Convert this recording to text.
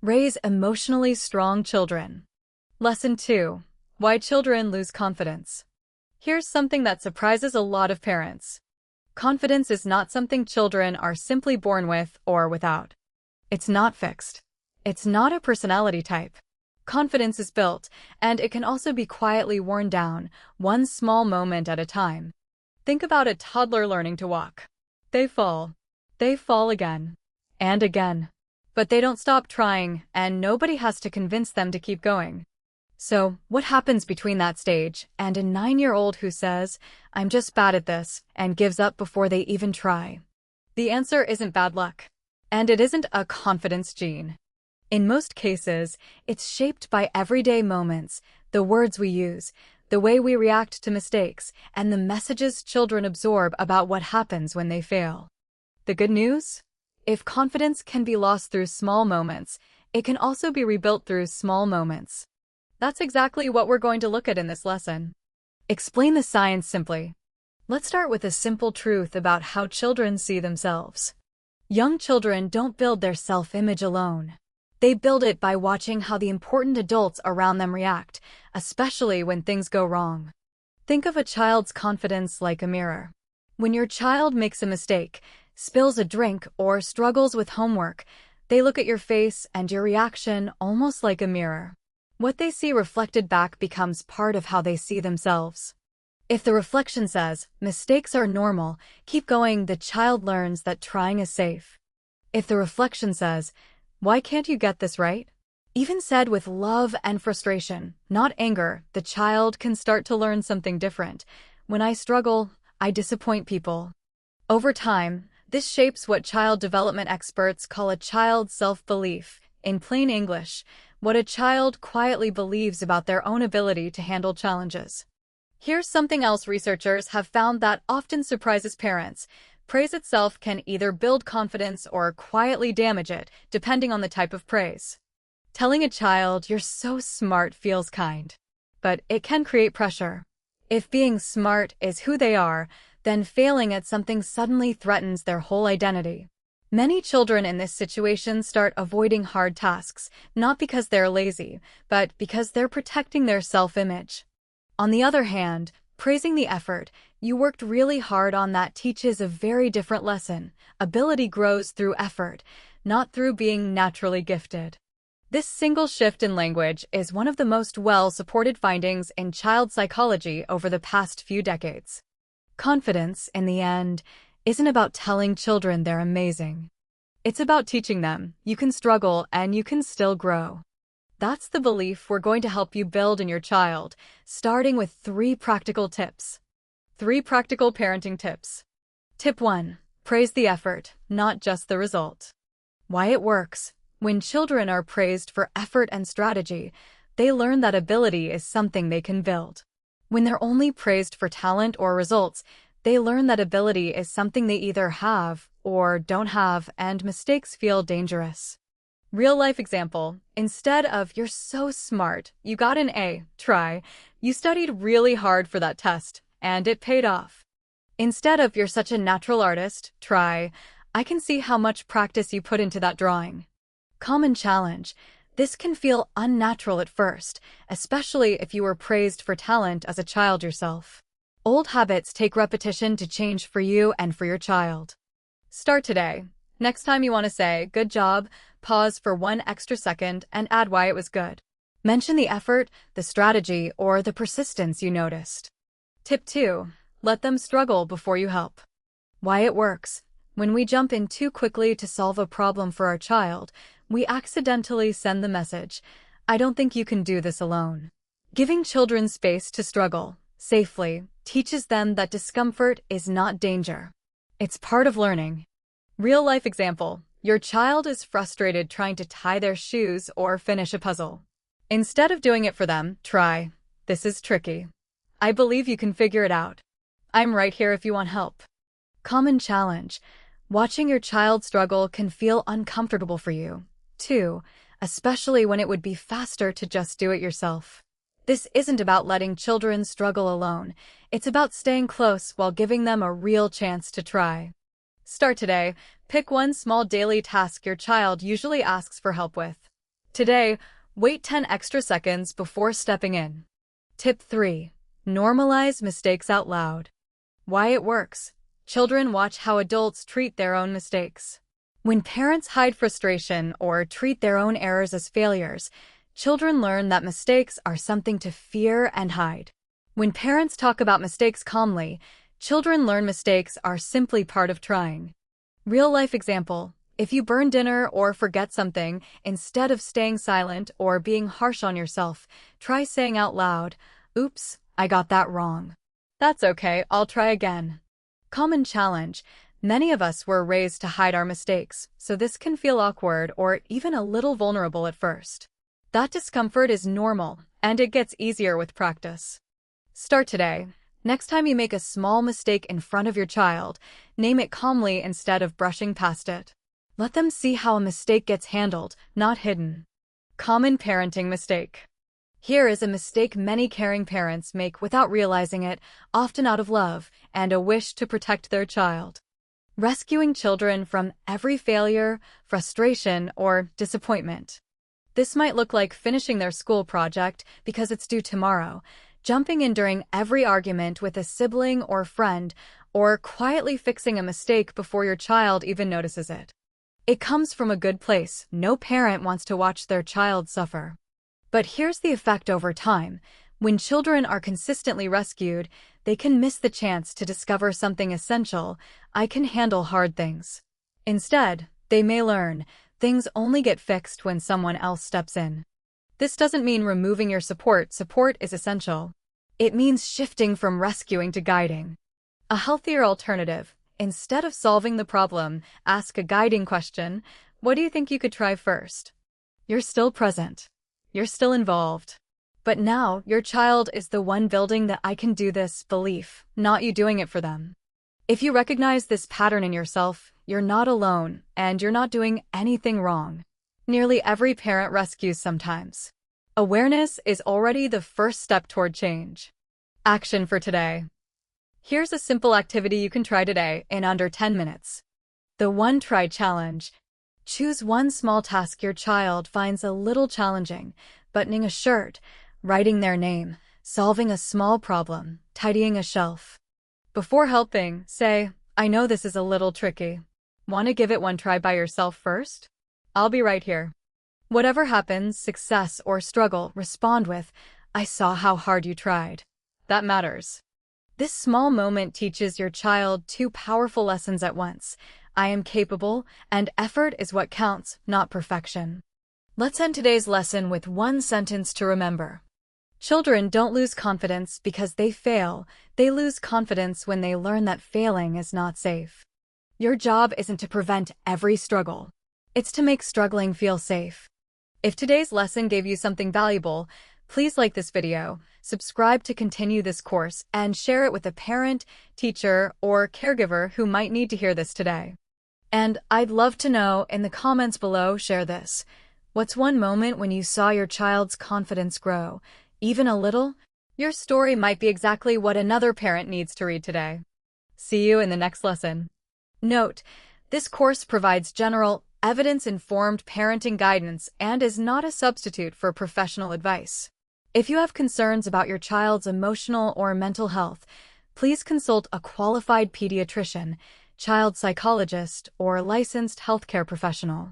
Raise emotionally strong children. Lesson 2. Why children lose confidence. Here's something that surprises a lot of parents. Confidence is not something children are simply born with or without. It's not fixed. It's not a personality type. Confidence is built, and it can also be quietly worn down, one small moment at a time. Think about a toddler learning to walk. They fall. They fall again. And again. But they don't stop trying, and nobody has to convince them to keep going. So, what happens between that stage and a 9-year-old who says, "I'm just bad at this," and gives up before they even try? The answer isn't bad luck. And it isn't a confidence gene. In most cases, it's shaped by everyday moments, the words we use, the way we react to mistakes, and the messages children absorb about what happens when they fail. The good news? If confidence can be lost through small moments, it can also be rebuilt through small moments. That's exactly what we're going to look at in this lesson. Explain the science simply. Let's start with a simple truth about how children see themselves. Young children don't build their self-image alone. They build it by watching how the important adults around them react, especially when things go wrong. Think of a child's confidence like a mirror. When your child makes a mistake, spills a drink, or struggles with homework, they look at your face and your reaction almost like a mirror. What they see reflected back becomes part of how they see themselves. If the reflection says, "Mistakes are normal, keep going," the child learns that trying is safe. If the reflection says, "Why can't you get this right?" even said with love and frustration, not anger, the child can start to learn something different. When I struggle, I disappoint people. Over time, this shapes what child development experts call a child's self-belief. In plain English, what a child quietly believes about their own ability to handle challenges. Here's something else researchers have found that often surprises parents. Praise itself can either build confidence or quietly damage it, depending on the type of praise. Telling a child, "You're so smart," feels kind, but it can create pressure. If being smart is who they are, then failing at something suddenly threatens their whole identity. Many children in this situation start avoiding hard tasks, not because they're lazy, but because they're protecting their self-image. On the other hand, praising the effort you worked really hard on that teaches a very different lesson. Ability grows through effort, not through being naturally gifted. This single shift in language is one of the most well-supported findings in child psychology over the past few decades. Confidence, in the end, isn't about telling children they're amazing. It's about teaching them you can struggle and you can still grow. That's the belief we're going to help you build in your child, starting with 3 practical tips. 3 practical parenting tips. Tip 1. Praise the effort, not just the result. Why it works. When children are praised for effort and strategy, they learn that ability is something they can build. When they're only praised for talent or results, they learn that ability is something they either have or don't have, and mistakes feel dangerous. Real-life example. Instead of, "You're so smart, you got an A, try," you studied really hard for that test, and it paid off. Instead of, "You're such a natural artist, try," "I can see how much practice you put into that drawing." Common challenge. This can feel unnatural at first, especially if you were praised for talent as a child yourself. Old habits take repetition to change for you and for your child. Start today. Next time you want to say, "Good job," pause for 1 extra second and add why it was good. Mention the effort, the strategy, or the persistence you noticed. Tip 2. Let them struggle before you help. Why it works. When we jump in too quickly to solve a problem for our child, we accidentally send the message, "I don't think you can do this alone." Giving children space to struggle safely teaches them that discomfort is not danger. It's part of learning. Real-life example. Your child is frustrated trying to tie their shoes or finish a puzzle. Instead of doing it for them, try, "This is tricky. I believe you can figure it out. I'm right here if you want help." Common challenge. Watching your child struggle can feel uncomfortable for you, too, especially when it would be faster to just do it yourself. This isn't about letting children struggle alone. It's about staying close while giving them a real chance to try. Start today. Pick one small daily task your child usually asks for help with. Today, wait 10 extra seconds before stepping in. Tip 3. Normalize mistakes out loud. Why it works. Children watch how adults treat their own mistakes. When parents hide frustration or treat their own errors as failures, children learn that mistakes are something to fear and hide. When parents talk about mistakes calmly, children learn mistakes are simply part of trying. Real-life example: if you burn dinner or forget something, instead of staying silent or being harsh on yourself, try saying out loud, "Oops, I got that wrong. That's okay, I'll try again." Common challenge: many of us were raised to hide our mistakes, so this can feel awkward or even a little vulnerable at first. That discomfort is normal, and it gets easier with practice. Start today. Next time you make a small mistake in front of your child, name it calmly instead of brushing past it. Let them see how a mistake gets handled, not hidden. Common parenting mistake. Here is a mistake many caring parents make without realizing it, often out of love and a wish to protect their child. Rescuing children from every failure, frustration, or disappointment. This might look like finishing their school project because it's due tomorrow, jumping in during every argument with a sibling or friend, or quietly fixing a mistake before your child even notices it. It comes from a good place. No parent wants to watch their child suffer. But here's the effect over time. When children are consistently rescued, they can miss the chance to discover something essential: I can handle hard things. Instead, they may learn, things only get fixed when someone else steps in. This doesn't mean removing your support. Support is essential. It means shifting from rescuing to guiding. A healthier alternative: instead of solving the problem, ask a guiding question. What do you think you could try first? You're still present. You're still involved. But now, your child is the one building the "I can do this" belief, not you doing it for them. If you recognize this pattern in yourself, you're not alone, and you're not doing anything wrong. Nearly every parent rescues sometimes. Awareness is already the first step toward change. Action for today. Here's a simple activity you can try today in under 10 minutes. The One Try Challenge. Choose one small task your child finds a little challenging: buttoning a shirt, writing their name, solving a small problem, tidying a shelf. Before helping, say, "I know this is a little tricky. Want to give it one try by yourself first? I'll be right here." Whatever happens, success or struggle, respond with, "I saw how hard you tried." That matters. This small moment teaches your child two powerful lessons at once: I am capable, and effort is what counts, not perfection. Let's end today's lesson with one sentence to remember. Children don't lose confidence because they fail. They lose confidence when they learn that failing is not safe. Your job isn't to prevent every struggle. It's to make struggling feel safe. If today's lesson gave you something valuable, please like this video, subscribe to continue this course, and share it with a parent, teacher, or caregiver who might need to hear this today. And I'd love to know in the comments below, share this. What's one moment when you saw your child's confidence grow, even a little? Your story might be exactly what another parent needs to read today. See you in the next lesson. Note: this course provides general, evidence-informed parenting guidance and is not a substitute for professional advice. If you have concerns about your child's emotional or mental health, please consult a qualified pediatrician, child psychologist, or licensed healthcare professional.